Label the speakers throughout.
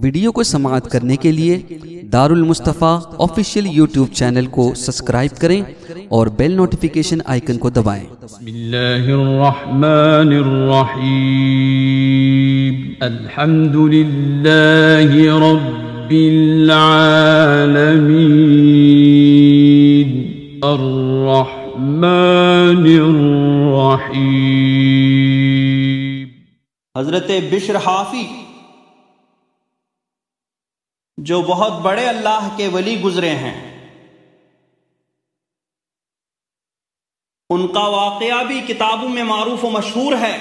Speaker 1: Video کو سماعت کرنے کے لیے دار المصطفیٰ آفیشیل یوٹیوب چینل کو سبسکرائب کریں اور بیل نوٹیفیکیشن آئیکن کو دبائیں۔
Speaker 2: بسم اللہ الرحمن الرحیم، الحمد للہ رب العالمین، الرحمن الرحیم۔
Speaker 3: حضرت بشر حافی جو بہت بڑے اللہ کے ولی گزرے ہیں، ان کا واقعہ بھی کتابوں میں معروف و مشہور ہے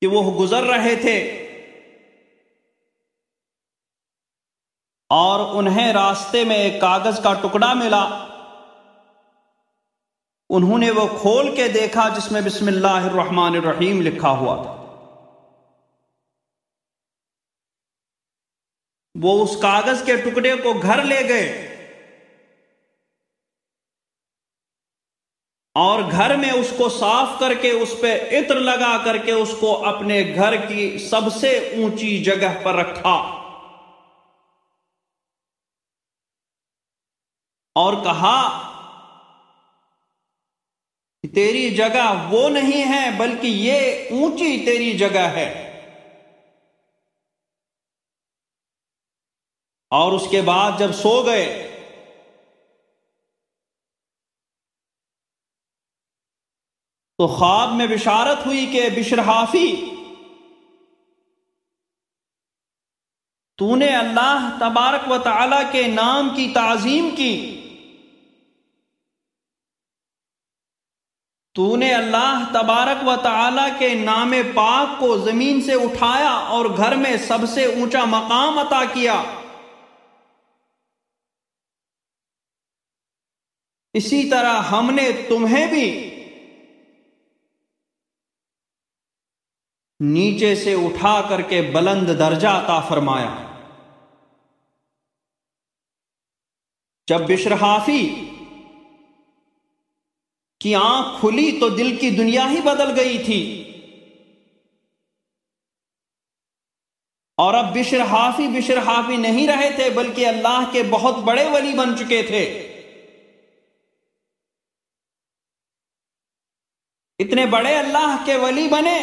Speaker 3: کہ وہ گزر رہے تھے اور انہیں راستے میں ایک کاغذ کا ٹکڑا ملا۔ انہوں نے وہ کھول کے دیکھا جس میں بسم اللہ الرحمن الرحیم لکھا ہوا تھا۔ وہ اس کاغذ کے ٹکڑے کو گھر لے گئے اور گھر میں اس کو صاف کر کے اس پہ عطر لگا کر کے اس کو اپنے گھر کی سب سے اونچی جگہ پر رکھا اور کہا کہ تیری جگہ وہ نہیں ہے بلکہ یہ اونچی تیری جگہ ہے۔ اور اس کے بعد جب سو گئے تو خواب میں بشارت ہوئی کہ بشر حافی، تو نے اللہ تبارک و تعالی کے نام کی تعظیم کی، تو نے اللہ تبارک و تعالی کے نام پاک کو زمین سے اٹھایا اور گھر میں سب سے اونچا مقام عطا کیا۔ اسی طرح ہم نے تمہیں بھی نیچے سے اٹھا کر کے بلند درجہ عطا فرمایا۔ جب بشر حافی کی آنکھ کھلی تو دل کی دنیا ہی بدل گئی تھی، اور اب بشر حافی نہیں رہے تھے بلکہ اللہ کے بہت بڑے ولی بن چکے تھے۔ اتنے بڑے اللہ کے ولی بنے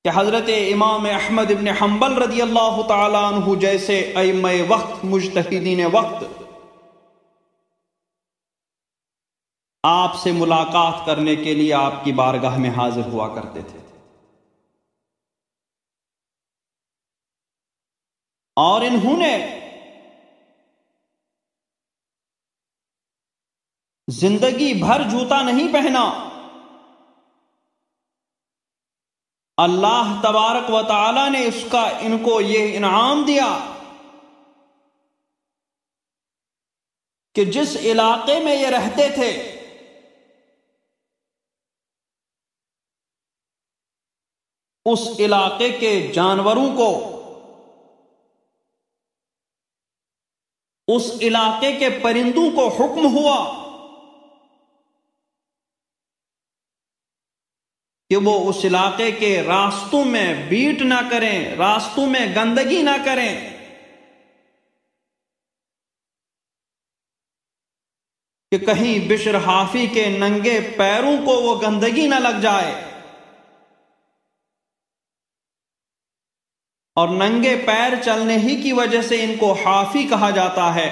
Speaker 3: کہ حضرت امام احمد ابن حنبل رضی اللہ تعالی عنہ جیسے ائمہ وقت، مجتہدین وقت آپ سے ملاقات کرنے کے لیے آپ کی بارگاہ میں حاضر ہوا کرتے تھے، اور انہوں نے زندگی بھر جوتا نہیں پہنا۔ اللہ تبارک و تعالی نے ان کو یہ انعام دیا کہ جس علاقے میں یہ رہتے تھے اس علاقے کے جانوروں کو، اس علاقے کے پرندوں کو حکم ہوا کہ وہ اس علاقے کے راستوں میں بیٹ نہ کریں، راستوں میں گندگی نہ کریں، کہ کہیں بشر حافی کے ننگے پیروں کو وہ گندگی نہ لگ جائے۔ اور ننگے پیر چلنے ہی کی وجہ سے ان کو حافی کہا جاتا ہے۔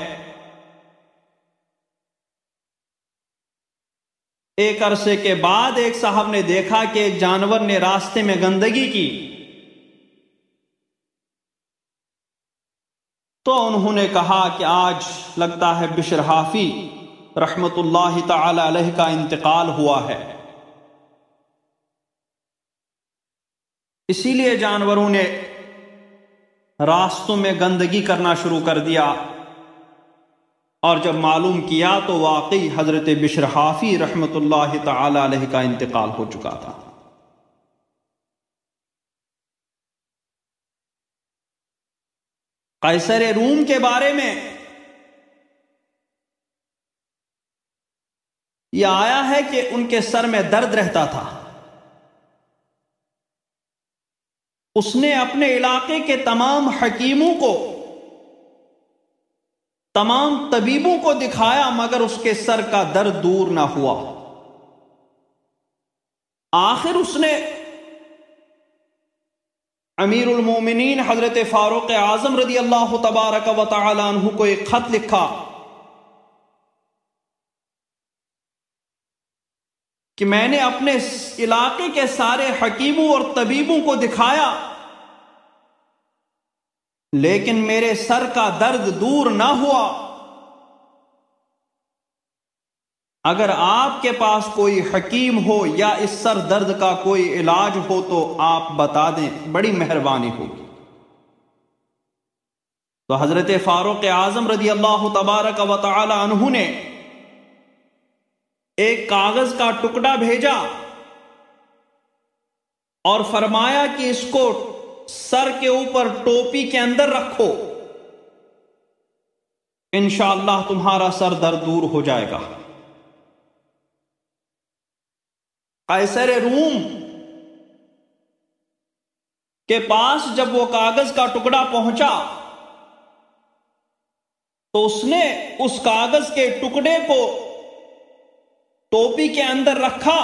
Speaker 3: ایک عرصے کے بعد ایک صاحب نے دیکھا کہ ایک جانور نے راستے میں گندگی کی، تو انہوں نے کہا کہ آج لگتا ہے بشر حافی رحمت اللہ تعالی علیہ کا انتقال ہوا ہے۔ اسی لیے جانوروں نے راستوں میں گندگی کرنا شروع کر دیا، اور جب معلوم کیا تو واقعی حضرت بشر حافی رحمت اللہ تعالی علیہ کا انتقال ہو چکا تھا۔ قیصر روم کے بارے میں یہ آیا ہے کہ ان کے سر میں درد رہتا تھا، اس نے اپنے علاقے کے تمام حکیموں کو، تمام طبیبوں کو دکھایا، مگر اس کے سر کا درد دور نہ ہوا۔ آخر اس نے امیر المومنین حضرت فاروق اعظم رضی اللہ تبارک و تعالی عنہ کو ایک خط لکھا کہ میں نے اپنے علاقے کے سارے حکیموں اور طبیبوں کو دکھایا، لیکن میرے سر کا درد دور نہ ہوا۔ اگر آپ کے پاس کوئی حکیم ہو یا اس سر درد کا کوئی علاج ہو تو آپ بتا دیں، بڑی مہربانی ہوگی۔ تو حضرت فاروق اعظم رضی اللہ تبارک و تعالی عنہ نے ایک کاغذ کا ٹکڑا بھیجا اور فرمایا کہ اس کو سر کے اوپر ٹوپی کے اندر رکھو، انشاءاللہ تمہارا سر درد دور ہو جائے گا۔ قیصر روم کے پاس جب وہ کاغذ کا ٹکڑا پہنچا تو اس نے اس کاغذ کے ٹکڑے کو ٹوپی کے اندر رکھا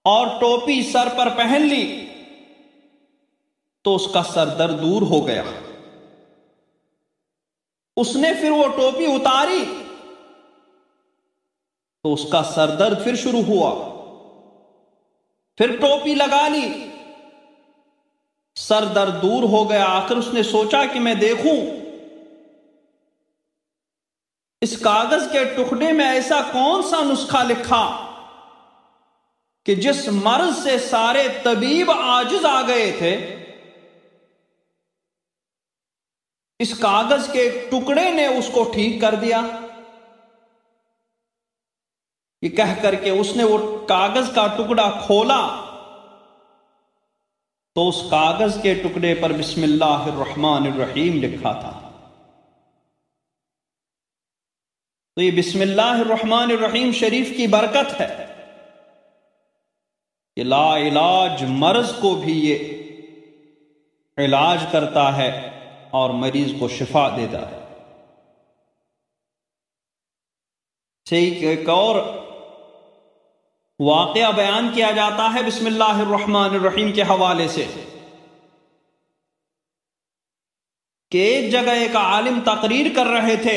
Speaker 3: اور ٹوپی سر پر پہن لی تو اس کا سر درد دور ہو گیا۔ اس نے پھر وہ ٹوپی اتاری تو اس کا سر درد پھر شروع ہوا، پھر ٹوپی لگا لی، سر درد دور ہو گیا۔ آخر اس نے سوچا کہ میں دیکھوں اس کاغذ کے ٹکڑے میں ایسا کون سا نسخہ لکھا کہ جس مرض سے سارے طبیب عاجز آ گئے تھے، اس کاغذ کے ٹکڑے نے اس کو ٹھیک کر دیا۔ یہ کہہ کر کے اس نے وہ کاغذ کا ٹکڑا کھولا تو اس کاغذ کے ٹکڑے پر بسم اللہ الرحمن الرحیم لکھا تھا۔ تو یہ بسم اللہ الرحمن الرحیم شریف کی برکت ہے کہ لا علاج مرض کو بھی یہ علاج کرتا ہے اور مریض کو شفا دیتا ہے۔ ایک اور واقعہ بیان کیا جاتا ہے بسم اللہ الرحمن الرحیم کے حوالے سے کہ ایک جگہ ایک عالم تقریر کر رہے تھے،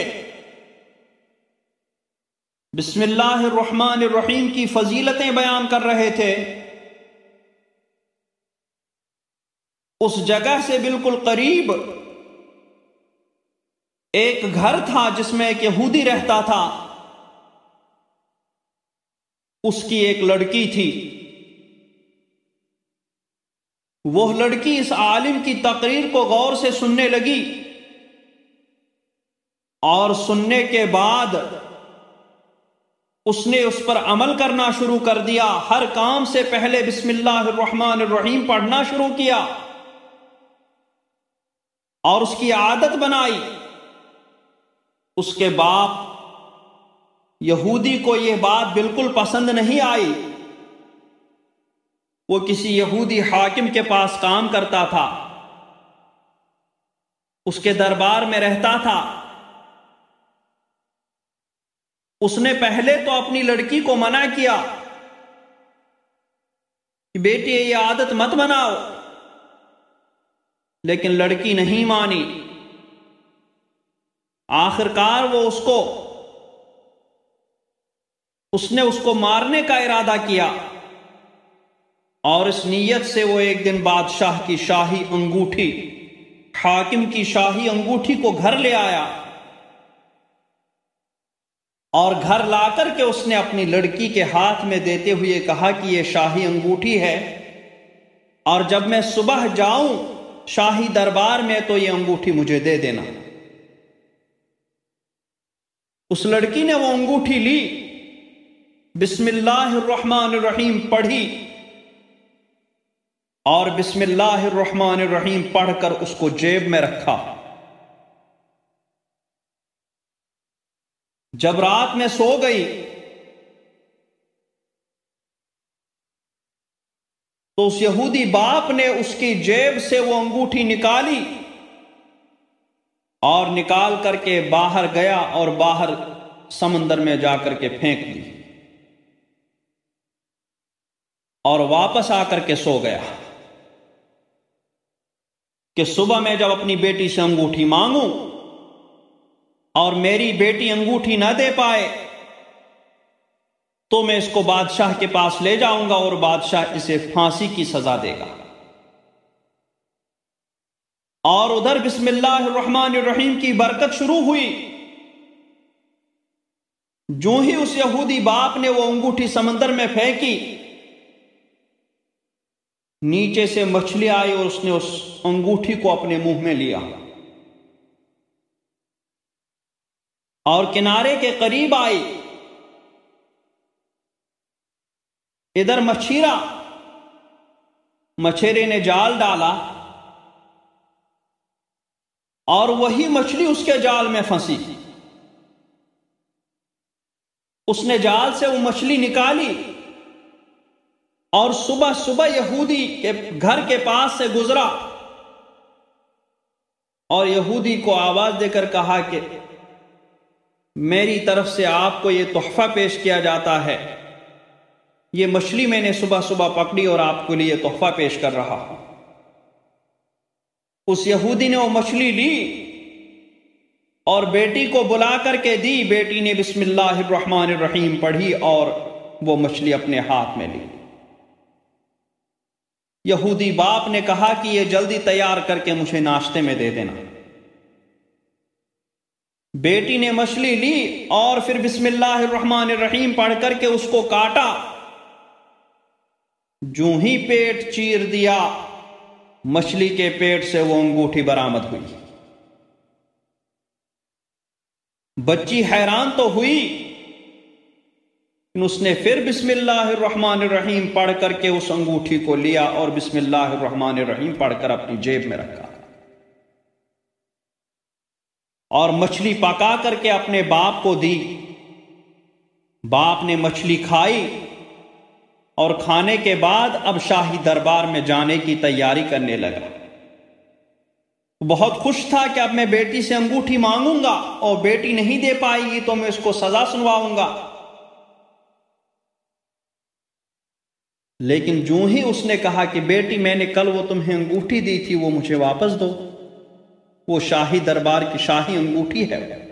Speaker 3: بسم اللہ الرحمن الرحیم کی فضیلتیں بیان کر رہے تھے۔ اس جگہ سے بالکل قریب ایک گھر تھا جس میں ایک یہودی رہتا تھا، اس کی ایک لڑکی تھی۔ وہ لڑکی اس عالم کی تقریر کو غور سے سننے لگی اور سننے کے بعد اس نے اس پر عمل کرنا شروع کر دیا۔ ہر کام سے پہلے بسم اللہ الرحمن الرحیم پڑھنا شروع کیا اور اس کی عادت بنائی۔ اس کے باپ یہودی کو یہ بات بالکل پسند نہیں آئی۔ وہ کسی یہودی حاکم کے پاس کام کرتا تھا، اس کے دربار میں رہتا تھا۔ اس نے پہلے تو اپنی لڑکی کو منع کیا کہ بیٹی یہ عادت مت بناؤ، لیکن لڑکی نہیں مانی۔ آخرکار وہ اس نے اس کو مارنے کا ارادہ کیا اور اس نیت سے وہ ایک دن بادشاہ کی شاہی انگوٹھی، حاکم کی شاہی انگوٹھی کو گھر لے آیا اور گھر لا کر کے اس نے اپنی لڑکی کے ہاتھ میں دیتے ہوئے کہا کہ یہ شاہی انگوٹھی ہے اور جب میں صبح جاؤں شاہی دربار میں تو یہ انگوٹھی مجھے دے دینا۔ اس لڑکی نے وہ انگوٹھی لی، بسم اللہ الرحمن الرحیم پڑھی اور بسم اللہ الرحمن الرحیم پڑھ کر اس کو جیب میں رکھا۔ جب رات میں سو گئی، تو اس یہودی باپ نے اس کی جیب سے وہ انگوٹھی نکالی اور نکال کر کے باہر گیا اور باہر سمندر میں جا کر کے پھینک دی اور واپس آ کر کے سو گیا کہ صبح میں جب اپنی بیٹی سے انگوٹھی مانگوں اور میری بیٹی انگوٹھی نہ دے پائے تو میں اس کو بادشاہ کے پاس لے جاؤں گا اور بادشاہ اسے پھانسی کی سزا دے گا۔ اور ادھر بسم اللہ الرحمن الرحیم کی برکت شروع ہوئی۔ جو ہی اس یہودی باپ نے وہ انگوٹھی سمندر میں پھینکی، نیچے سے مچھلی آئی اور اس نے اس انگوٹھی کو اپنے منہ میں لیا اور کنارے کے قریب آئی۔ ادھر مچھیرے نے جال ڈالا اور وہی مچھلی اس کے جال میں پھنسی۔ اس نے جال سے وہ مچھلی نکالی اور صبح صبح یہودی کے گھر کے پاس سے گزرا اور یہودی کو آواز دے کر کہا کہ میری طرف سے آپ کو یہ تحفہ پیش کیا جاتا ہے، یہ مچھلی میں نے صبح صبح پکڑی اور آپ کو لیے تحفہ پیش کر رہا ہوں۔ اس یہودی نے وہ مچھلی لی اور بیٹی کو بلا کر کے دی۔ بیٹی نے بسم اللہ الرحمن الرحیم پڑھی اور وہ مچھلی اپنے ہاتھ میں لی۔ یہودی باپ نے کہا کہ یہ جلدی تیار کر کے مجھے ناشتے میں دے دینا۔ بیٹی نے مچھلی لی اور پھر بسم اللہ الرحمن الرحیم پڑھ کر کے اس کو کاٹا۔ جو ہی پیٹ چیر دیا، مچھلی کے پیٹ سے وہ انگوٹھی برآمد ہوئی۔ بچی حیران تو ہوئی، اس نے پھر بسم اللہ الرحمن الرحیم پڑھ کر کے اس انگوٹھی کو لیا اور بسم اللہ الرحمن الرحیم پڑھ کر اپنی جیب میں رکھا اور مچھلی پکا کر کے اپنے باپ کو دی۔ باپ نے مچھلی کھائی اور کھانے کے بعد اب شاہی دربار میں جانے کی تیاری کرنے لگا۔ بہت خوش تھا کہ اب میں بیٹی سے انگوٹھی مانگوں گا اور بیٹی نہیں دے پائے گی تو میں اس کو سزا سنواؤں گا۔ لیکن جو ہی اس نے کہا کہ بیٹی میں نے کل وہ تمہیں انگوٹھی دی تھی وہ مجھے واپس دو، وہ شاہی دربار کی شاہی انگوٹھی ہے۔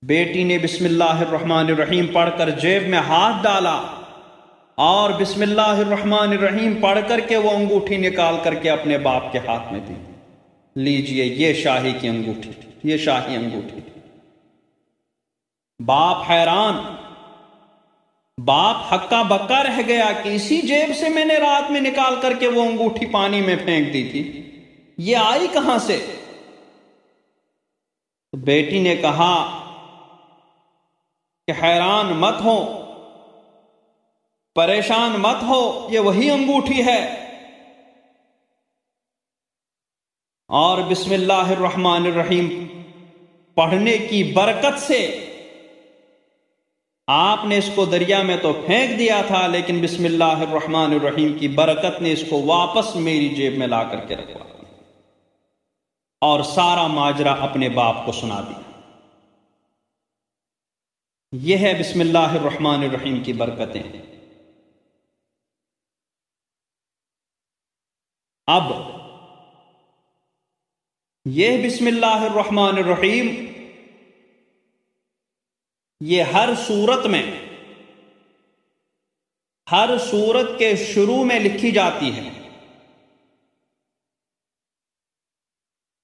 Speaker 3: بیٹی نے بسم اللہ الرحمن الرحیم پڑھ کر جیب میں ہاتھ ڈالا اور بسم اللہ الرحمن الرحیم پڑھ کر کے وہ انگوٹھی نکال کر کے اپنے باپ کے ہاتھ میں دی۔ لیجئے یہ شاہی کی انگوٹھی، یہ شاہی انگوٹھی۔ باپ حیران، باپ ہکا بکا رہ گیا کہ اسی جیب سے میں نے رات میں نکال کر کے وہ انگوٹھی پانی میں پھینک دی تھی، یہ آئی کہاں سے؟ تو بیٹی نے کہا کہ حیران مت ہو، پریشان مت ہو، یہ وہی انگوٹھی ہے۔ اور بسم اللہ الرحمن الرحیم پڑھنے کی برکت سے آپ نے اس کو دریا میں تو پھینک دیا تھا، لیکن بسم اللہ الرحمن الرحیم کی برکت نے اس کو واپس میری جیب میں لا کر کے رکھوا اور سارا ماجرا اپنے باپ کو سنا دیا۔ یہ ہے بسم اللہ الرحمن الرحیم کی برکتیں۔ اب یہ بسم اللہ الرحمن الرحیم یہ ہر صورت میں، ہر صورت کے شروع میں لکھی جاتی ہے۔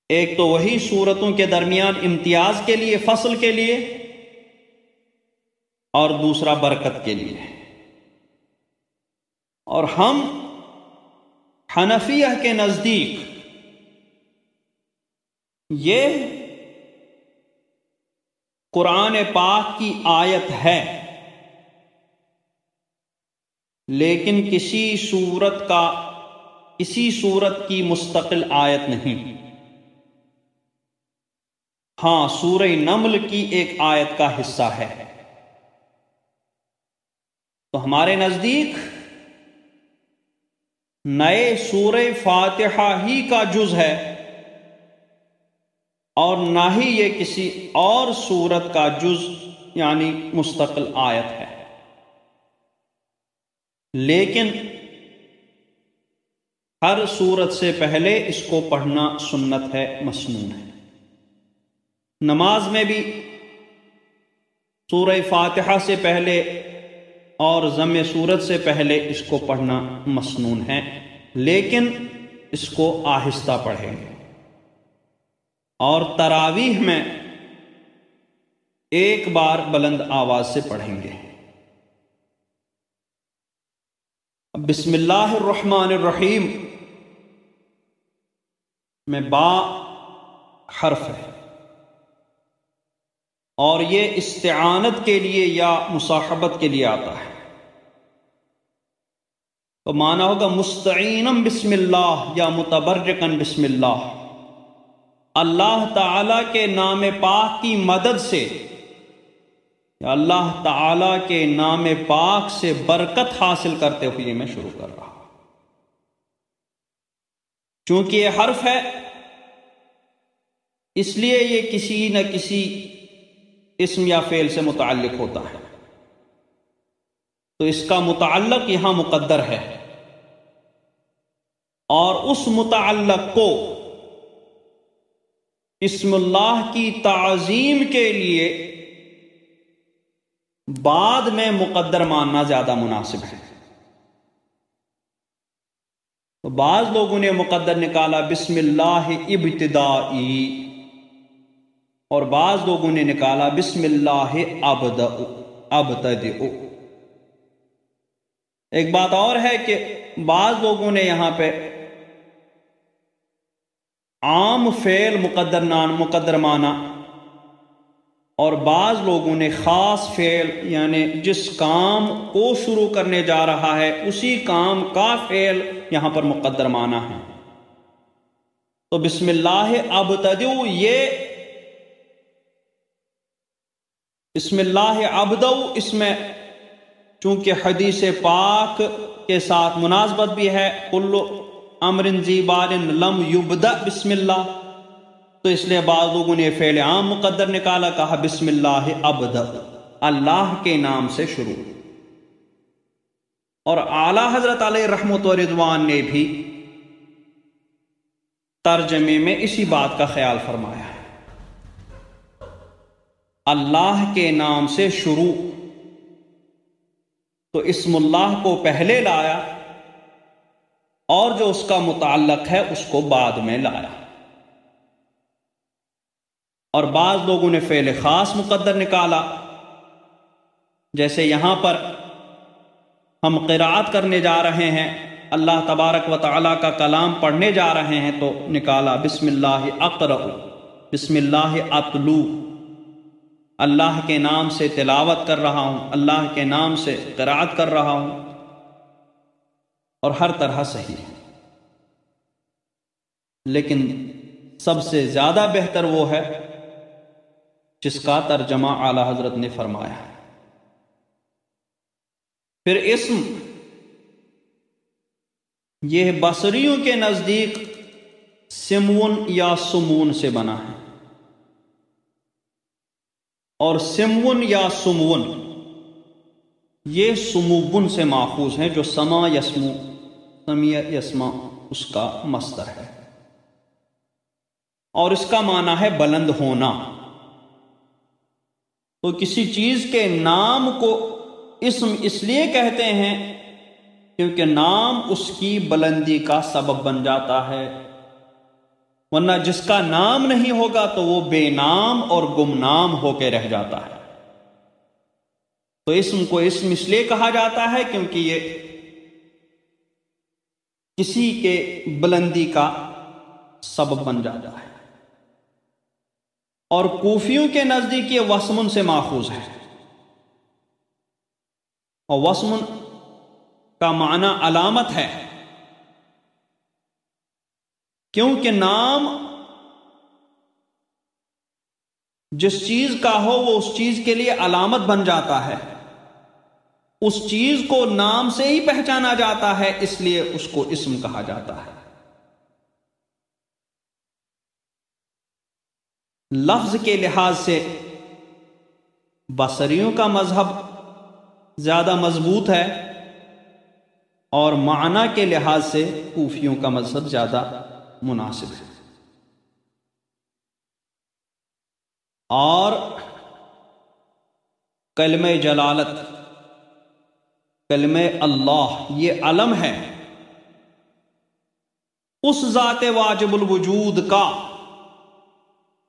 Speaker 3: ایک تو وہی صورتوں کے درمیان امتیاز کے لیے، فصل کے لیے، اور دوسرا برکت کے لیے۔ اور ہم حنفیہ کے نزدیک یہ قرآن پاک کی آیت ہے، لیکن کسی صورت کی مستقل آیت نہیں۔ ہاں، سورہ نمل کی ایک آیت کا حصہ ہے۔ تو ہمارے نزدیک نئے سورہ فاتحہ ہی کا جز ہے اور نہ ہی یہ کسی اور سورت کا جز یعنی مستقل آیت ہے، لیکن ہر سورت سے پہلے اس کو پڑھنا سنت ہے، مسنون ہے۔ نماز میں بھی سورہ فاتحہ سے پہلے اور ضم سورت سے پہلے اس کو پڑھنا مسنون ہے، لیکن اس کو آہستہ پڑھیں گے، اور تراویح میں ایک بار بلند آواز سے پڑھیں گے۔ بسم اللہ الرحمن الرحیم میں با حرف ہے، اور یہ استعانت کے لیے یا مصاحبت کے لیے آتا ہے، تو معنی ہوگا مستعینم بسم اللہ یا متبرکن بسم اللہ، اللہ تعالی کے نام پاک کی مدد سے یا اللہ تعالی کے نام پاک سے برکت حاصل کرتے ہوئے میں شروع کر رہا ہوں۔ چونکہ یہ حرف ہے اس لیے یہ کسی نہ کسی اسم یا فعل سے متعلق ہوتا ہے، تو اس کا متعلق یہاں مقدر ہے، اور اس متعلق کو اسم اللہ کی تعظیم کے لیے بعد میں مقدر ماننا زیادہ مناسب ہے۔ تو بعض لوگوں نے مقدر نکالا بسم اللہ ابتدائی، اور بعض لوگوں نے نکالا بسم اللہ ابتدئ۔ ایک بات اور ہے کہ بعض لوگوں نے یہاں پہ عام فعل مقدر مانا، اور بعض لوگوں نے خاص فعل یعنی جس کام کو شروع کرنے جا رہا ہے اسی کام کا فعل یہاں پر مقدر مانا ہے۔ تو بسم اللہ ابتدئ، یہ بسم اللہ ابدؤ، اس میں چونکہ حدیث پاک کے ساتھ مناسبت بھی ہے، کل امر ذی بال لم یبدأ بسم اللہ، تو اس لیے بعض لوگوں نے فعل عام مقدر نکالا، کہا بسم اللہ ابدأ، اللہ کے نام سے شروع۔ اور اعلیٰ حضرت علیہ رحمت و رضوان نے بھی ترجمے میں اسی بات کا خیال فرمایا ہے، اللہ کے نام سے شروع، تو اسم اللہ کو پہلے لایا اور جو اس کا متعلق ہے اس کو بعد میں لایا۔ اور بعض لوگوں نے فعل خاص مقدر نکالا، جیسے یہاں پر ہم قراءت کرنے جا رہے ہیں، اللہ تبارک و تعالیٰ کا کلام پڑھنے جا رہے ہیں، تو نکالا بسم اللہ اقرأ، بسم اللہ اتلو، اللہ کے نام سے تلاوت کر رہا ہوں، اللہ کے نام سے قراءت کر رہا ہوں، اور ہر طرح صحیح ہے۔ لیکن سب سے زیادہ بہتر وہ ہے جس کا ترجمہ اعلیٰ حضرت نے فرمایا ہے۔ پھر اسم یہ بصریوں کے نزدیک سمون یا سمون سے بنا ہے، اور سمون یا سمون یہ سموبن سے ماخوذ ہیں، جو سما یسمو، سمیع یسما اس کا مصدر ہے، اور اس کا معنی ہے بلند ہونا۔ تو کسی چیز کے نام کو اسم اس لیے کہتے ہیں کیونکہ نام اس کی بلندی کا سبب بن جاتا ہے، ورنہ جس کا نام نہیں ہوگا تو وہ بے نام اور گمنام ہو کے رہ جاتا ہے۔ تو اسم کو اسم اس لیے کہا جاتا ہے کیونکہ یہ کسی کے بلندی کا سبب بن جاتا ہے۔ اور کوفیوں کے نزدیک یہ وسمن سے ماخوذ ہے، اور وسمن کا معنی علامت ہے، کیونکہ نام جس چیز کا ہو وہ اس چیز کے لیے علامت بن جاتا ہے، اس چیز کو نام سے ہی پہچانا جاتا ہے، اس لیے اس کو اسم کہا جاتا ہے۔ لفظ کے لحاظ سے بصریوں کا مذہب زیادہ مضبوط ہے، اور معنی کے لحاظ سے کوفیوں کا مذہب زیادہ مناسب ہے۔ اور کلمہ جلالت، کلمہ اللہ، یہ علم ہے اس ذات واجب الوجود کا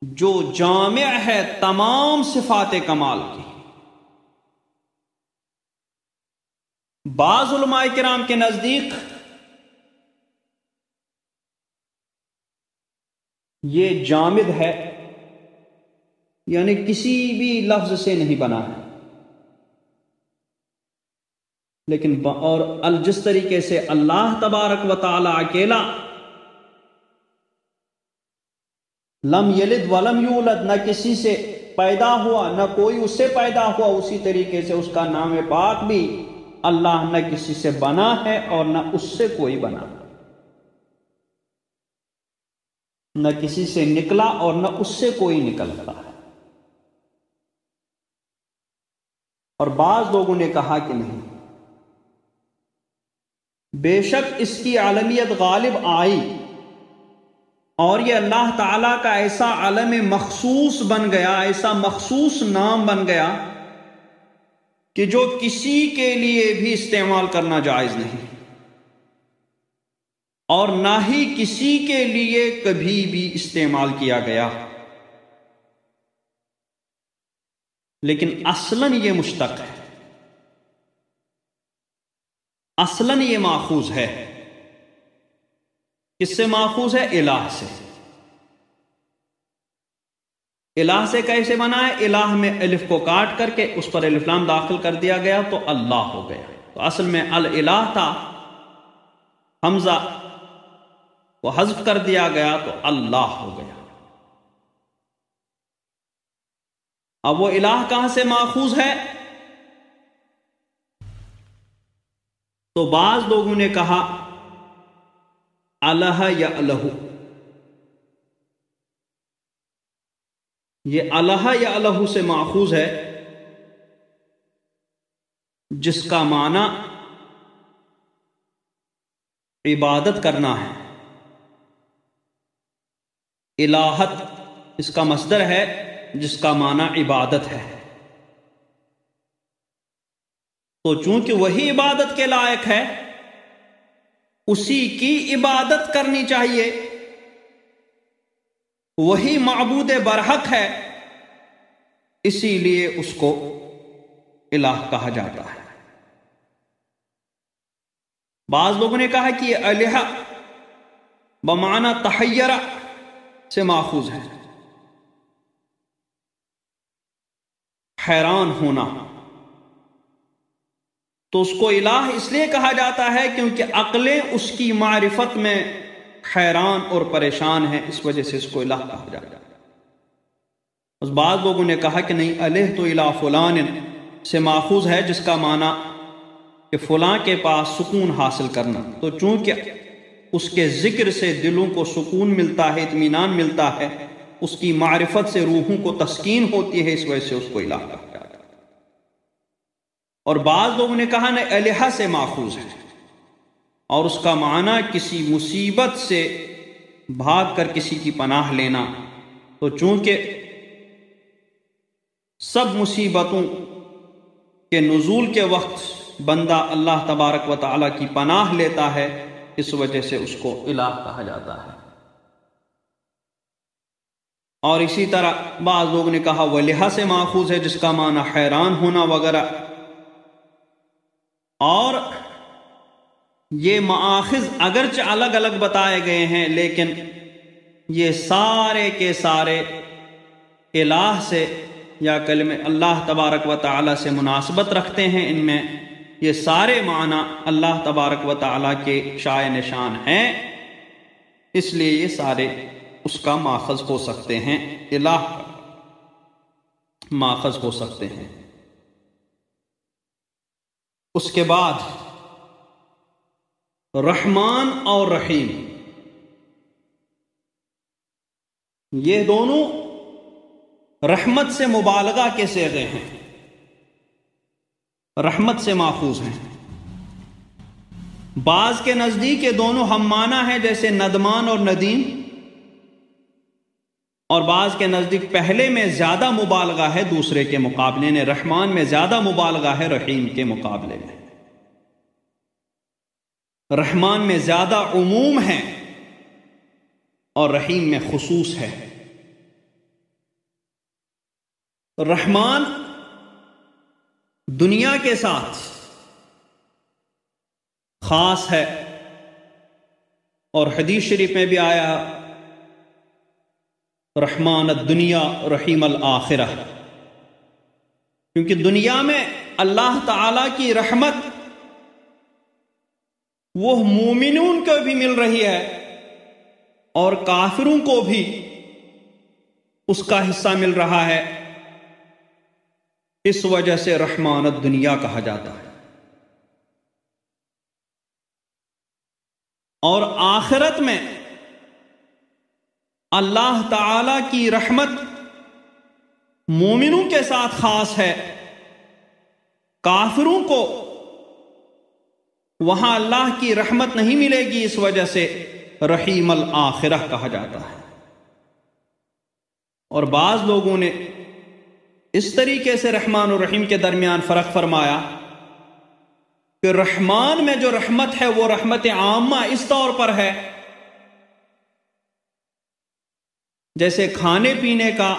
Speaker 3: جو جامع ہے تمام صفات کمال کی۔ بعض علماء کرام کے نزدیک یہ جامد ہے، یعنی کسی بھی لفظ سے نہیں بنا ہے، لیکن اور جس طریقے سے اللہ تبارک و تعالی اکیلا لم یلد ولم یولد، نہ کسی سے پیدا ہوا نہ کوئی اس سے پیدا ہوا، اسی طریقے سے اس کا نام پاک بھی اللہ نہ کسی سے بنا ہے اور نہ اس سے کوئی بنا، نہ کسی سے نکلا اور نہ اس سے کوئی نکلتا ہے۔ اور بعض لوگوں نے کہا کہ نہیں، بے شک اس کی عالمیت غالب آئی، اور یہ اللہ تعالیٰ کا ایسا عالم مخصوص بن گیا، ایسا مخصوص نام بن گیا کہ جو کسی کے لیے بھی استعمال کرنا جائز نہیں، اور نہ ہی کسی کے لیے کبھی بھی استعمال کیا گیا، لیکن اصلاً یہ مشتق ہے، اصلاً یہ ماخوذ ہے۔ کس سے ماخوذ ہے؟ الہ سے۔ الہ سے کیسے بنا ہے؟ الہ میں الف کو کاٹ کر کے اس پر الف لام داخل کر دیا گیا تو اللہ ہو گیا۔ تو اصل میں الہ تھا، حمزہ کو حذف کر دیا گیا تو اللہ ہو گیا۔ اب وہ الہ کہاں سے ماخوذ ہے؟ تو بعض لوگوں نے کہا الہ یا الہ، یہ الہ یا الہ سے ماخوذ ہے، جس کا معنی عبادت کرنا ہے۔ الہت اس کا مصدر ہے جس کا معنی عبادت ہے، تو چونکہ وہی عبادت کے لائق ہے، اسی کی عبادت کرنی چاہیے، وہی معبود برحق ہے، اسی لیے اس کو الہ کہا جاتا ہے۔ بعض لوگوں نے کہا کہ یہ الہ بمعنی تحیر سے ماخوذ ہے، حیران ہونا، تو اس کو الہ اس لیے کہا جاتا ہے کیونکہ عقلیں اس کی معرفت میں حیران اور پریشان ہیں، اس وجہ سے اس کو الہ کہا جاتا ہے۔ اس بعض لوگوں نے کہا کہ نہیں، الہ تو الہ فلان سے ماخوذ ہے، جس کا معنی کہ فلاں کے پاس سکون حاصل کرنا، تو چونکہ اس کے ذکر سے دلوں کو سکون ملتا ہے، اطمینان ملتا ہے، اس کی معرفت سے روحوں کو تسکین ہوتی ہے، اس وجہ سے اس کو الہ کہا جاتا ہے۔ اور بعض لوگوں نے کہا نہیں، الہ سے ماخوذ ہے، اور اس کا معنی کسی مصیبت سے بھاگ کر کسی کی پناہ لینا، تو چونکہ سب مصیبتوں کے نزول کے وقت بندہ اللہ تبارک و تعالیٰ کی پناہ لیتا ہے، اس وجہ سے اس کو الہ کہا جاتا ہے۔ اور اسی طرح بعض لوگوں نے کہا ولیہ سے ماخوذ ہے، جس کا معنی حیران ہونا وغیرہ، اور یہ مآخذ اگرچہ الگ الگ بتائے گئے ہیں، لیکن یہ سارے کے سارے الہ سے یا کلمہ اللہ تبارک و تعالی سے مناسبت رکھتے ہیں۔ ان میں یہ سارے معنی اللہ تبارک و تعالی کے شائع نشان ہیں، اس لیے یہ سارے اس کا ماخذ ہو سکتے ہیں، الہ کا ماخذ ہو سکتے ہیں۔ اس کے بعد رحمان اور رحیم، یہ دونوں رحمت سے مبالغہ کے صیغے ہیں، رحمت سے ماخوذ ہیں۔ بعض کے نزدیک یہ دونوں ہم معنی ہیں، جیسے ندمان اور ندیم، اور بعض کے نزدیک پہلے میں زیادہ مبالغہ ہے دوسرے کے مقابلے میں، رحمان میں زیادہ مبالغہ ہے رحیم کے مقابلے میں۔ رحمان میں زیادہ عموم ہے اور رحیم میں خصوص ہے۔ رحمان دنیا کے ساتھ خاص ہے، اور حدیث شریف میں بھی آیا رحمان الدنیا رحیم الآخرہ، کیونکہ دنیا میں اللہ تعالی کی رحمت وہ مومنون کو بھی مل رہی ہے اور کافروں کو بھی اس کا حصہ مل رہا ہے، اس وجہ سے رحمان الدنیا کہا جاتا ہے۔ اور آخرت میں اللہ تعالی کی رحمت مومنوں کے ساتھ خاص ہے، کافروں کو وہاں اللہ کی رحمت نہیں ملے گی، اس وجہ سے رحیم الآخرہ کہا جاتا ہے۔ اور بعض لوگوں نے اس طریقے سے رحمان اور رحیم کے درمیان فرق فرمایا کہ رحمان میں جو رحمت ہے وہ رحمت عامہ اس طور پر ہے جیسے کھانے پینے کا،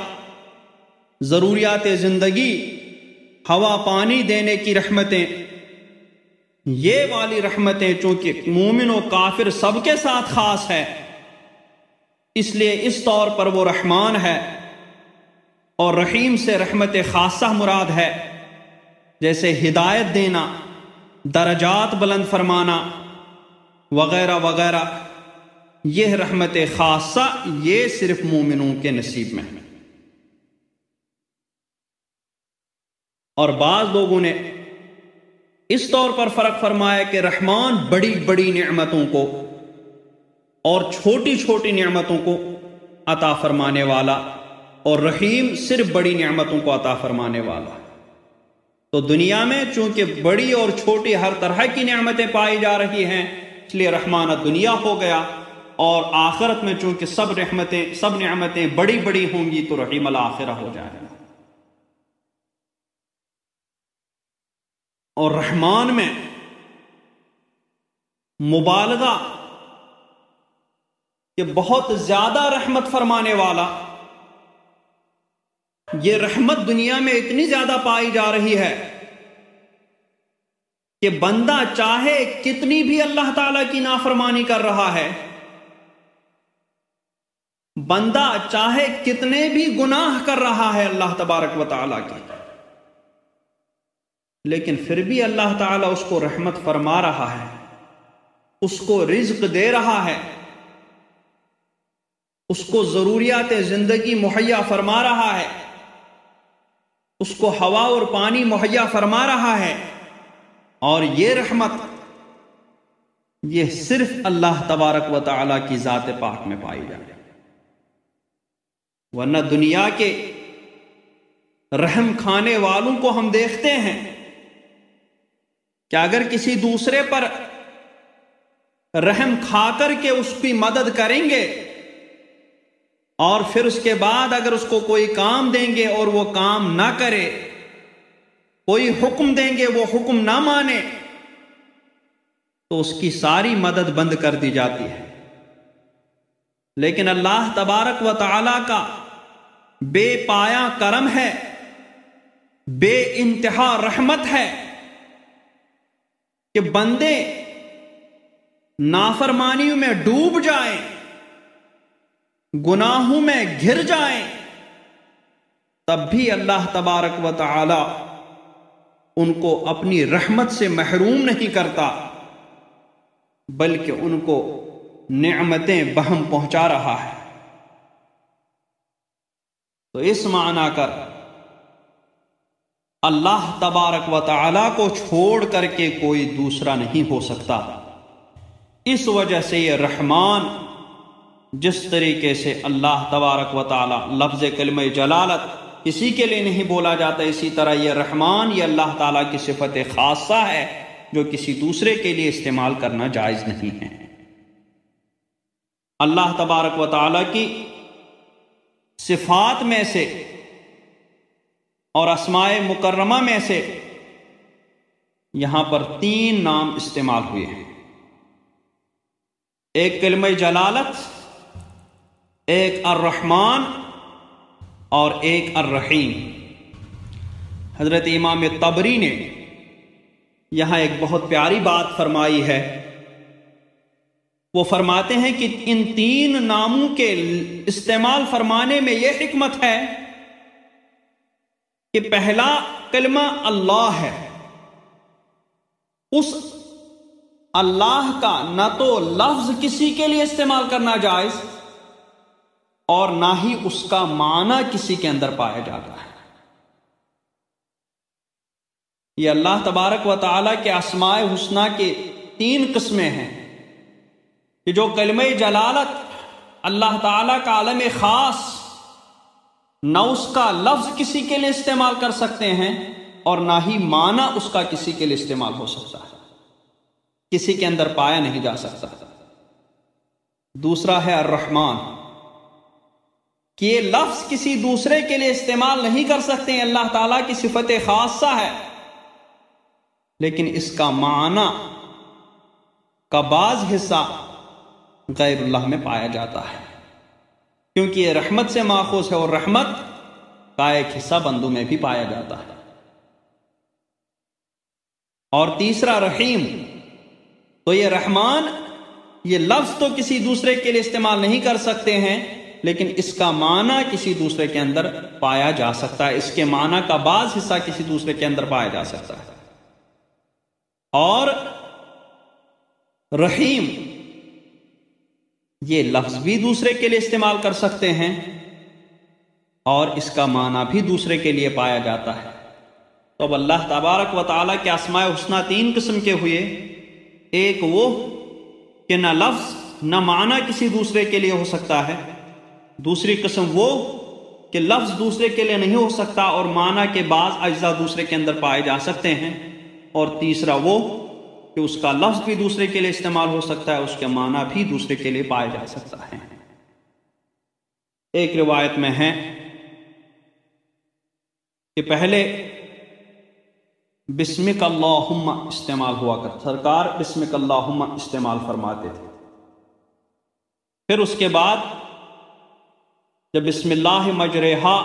Speaker 3: ضروریات زندگی، ہوا پانی دینے کی رحمتیں، یہ والی رحمتیں چونکہ مومن و کافر سب کے ساتھ خاص ہے، اس لیے اس طور پر وہ رحمان ہے، اور رحیم سے رحمت خاصہ مراد ہے، جیسے ہدایت دینا، درجات بلند فرمانا وغیرہ وغیرہ، یہ رحمت خاصہ یہ صرف مومنوں کے نصیب میں ہے۔ اور بعض لوگوں نے اس طور پر فرق فرمایا کہ رحمان بڑی بڑی نعمتوں کو اور چھوٹی چھوٹی نعمتوں کو عطا فرمانے والا، اور رحیم صرف بڑی نعمتوں کو عطا فرمانے والا۔ تو دنیا میں چونکہ بڑی اور چھوٹی ہر طرح کی نعمتیں پائی جا رہی ہیں، اس لیے رحمان الدنیا ہو گیا، اور آخرت میں چونکہ سب نعمتیں بڑی بڑی ہوں گی تو رحیم الآخرہ ہو جائے گا۔ اور رحمان میں مبالغہ کہ بہت زیادہ رحمت فرمانے والا، یہ رحمت دنیا میں اتنی زیادہ پائی جا رہی ہے کہ بندہ چاہے کتنی بھی اللہ تعالی کی نافرمانی کر رہا ہے، بندہ چاہے کتنے بھی گناہ کر رہا ہے اللہ تبارک و تعالی کے، لیکن پھر بھی اللہ تعالیٰ اس کو رحمت فرما رہا ہے، اس کو رزق دے رہا ہے، اس کو ضروریات زندگی مہیا فرما رہا ہے، اس کو ہوا اور پانی مہیا فرما رہا ہے، اور یہ رحمت یہ صرف اللہ تبارک و تعالیٰ کی ذات پاک میں پائی جائے، ورنہ دنیا کے رحم کھانے والوں کو ہم دیکھتے ہیں کہ اگر کسی دوسرے پر رحم کھا کر کے اس کی مدد کریں گے اور پھر اس کے بعد اگر اس کو کوئی کام دیں گے اور وہ کام نہ کرے، کوئی حکم دیں گے وہ حکم نہ مانے، تو اس کی ساری مدد بند کر دی جاتی ہے۔ لیکن اللہ تبارک و تعالی کا بے پایا کرم ہے، بے انتہا رحمت ہے کہ بندے نافرمانیوں میں ڈوب جائیں، گناہوں میں گھر جائیں، تب بھی اللہ تبارک و تعالی ان کو اپنی رحمت سے محروم نہیں کرتا، بلکہ ان کو نعمتیں بہم پہنچا رہا ہے۔ تو اس معنی کر اللہ تبارک و تعالیٰ کو چھوڑ کر کے کوئی دوسرا نہیں ہو سکتا۔ اس وجہ سے یہ رحمان، جس طریقے سے اللہ تبارک و تعالیٰ لفظ کلمہ جلالت کسی کے لیے نہیں بولا جاتا، اسی طرح یہ رحمان یہ اللہ تعالیٰ کی صفت خاصہ ہے جو کسی دوسرے کے لیے استعمال کرنا جائز نہیں ہے۔ اللہ تبارک و تعالیٰ کی صفات میں سے اور اسماء مکرمہ میں سے یہاں پر 3 نام استعمال ہوئے ہیں، ایک کلمہ جلالت، ایک الرحمن اور ایک الرحیم۔ حضرت امام طبری نے یہاں ایک بہت پیاری بات فرمائی ہے، وہ فرماتے ہیں کہ ان 3 ناموں کے استعمال فرمانے میں یہ حکمت ہے کہ پہلا کلمہ اللہ ہے، اس اللہ کا نہ تو لفظ کسی کے لیے استعمال کرنا جائز اور نہ ہی اس کا معنی کسی کے اندر پایا جاتا ہے۔ یہ اللہ تبارک و تعالیٰ کے اسماء حسنہ کے 3 قسمیں ہیں کہ جو کلمہ جلالت اللہ تعالیٰ کا عالم خاص، نہ اس کا لفظ کسی کے لیے استعمال کر سکتے ہیں اور نہ ہی معنی اس کا کسی کے لیے استعمال ہو سکتا ہے، کسی کے اندر پایا نہیں جا سکتا۔ دوسرا ہے الرحمن، کہ یہ لفظ کسی دوسرے کے لیے استعمال نہیں کر سکتے ہیں، اللہ تعالیٰ کی صفت خاصہ ہے، لیکن اس کا معنی کا بعض حصہ غیر اللہ میں پایا جاتا ہے، کیونکہ یہ رحمت سے ماخوذ ہے اور رحمت کا ایک حصہ بندوں میں بھی پایا جاتا ہے۔ اور تیسرا رحیم، تو یہ رحمان یہ لفظ تو کسی دوسرے کے لیے استعمال نہیں کر سکتے ہیں، لیکن اس کا معنی کسی دوسرے کے اندر پایا جا سکتا ہے، اس کے معنی کا بعض حصہ کسی دوسرے کے اندر پایا جا سکتا ہے۔ اور رحیم یہ لفظ بھی دوسرے کے لیے استعمال کر سکتے ہیں اور اس کا معنی بھی دوسرے کے لیے پایا جاتا ہے۔ تو اب اللہ تبارک و تعالیٰ کے اسماء حسنہ 3 قسم کے ہوئے، ایک وہ کہ نہ لفظ نہ معنی کسی دوسرے کے لیے ہو سکتا ہے، دوسری قسم وہ کہ لفظ دوسرے کے لیے نہیں ہو سکتا اور معنی کے بعض اجزاء دوسرے کے اندر پائے جا سکتے ہیں، اور تیسرا وہ کہ اس کا لفظ بھی دوسرے کے لیے استعمال ہو سکتا ہے، اس کے معنی بھی دوسرے کے لیے پایا جا سکتا ہے۔ ایک روایت میں ہے کہ پہلے بسمک اللہم استعمال ہوا کرتا، سرکار بسمک اللہم استعمال فرماتے تھے، پھر اس کے بعد جب بسم اللہ مجریہا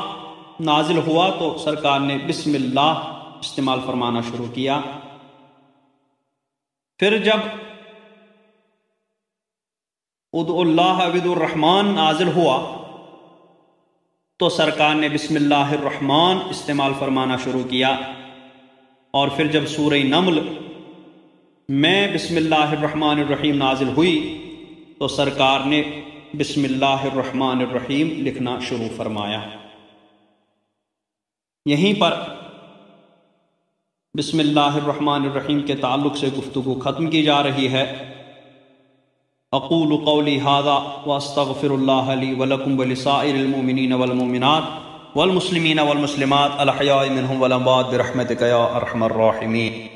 Speaker 3: نازل ہوا تو سرکار نے بسم اللہ استعمال فرمانا شروع کیا، پھر جب ادعو اللہ ودعو الرحمن نازل ہوا تو سرکار نے بسم اللہ الرحمن استعمال فرمانا شروع کیا، اور پھر جب سورہ نمل میں بسم اللہ الرحمن الرحیم نازل ہوئی تو سرکار نے بسم اللہ الرحمن الرحیم لکھنا شروع فرمایا۔ یہیں پر بسم اللہ الرحمن الرحیم کے تعلق سے گفتگو ختم کی جا رہی ہے۔ اقول قولی ھذا واستغفر اللہ لی ولکم ولسائر المؤمنین والمؤمنات والمسلمین والمسلمات الاحیاء منہم والاموات برحمتک یا ارحم الراحمین۔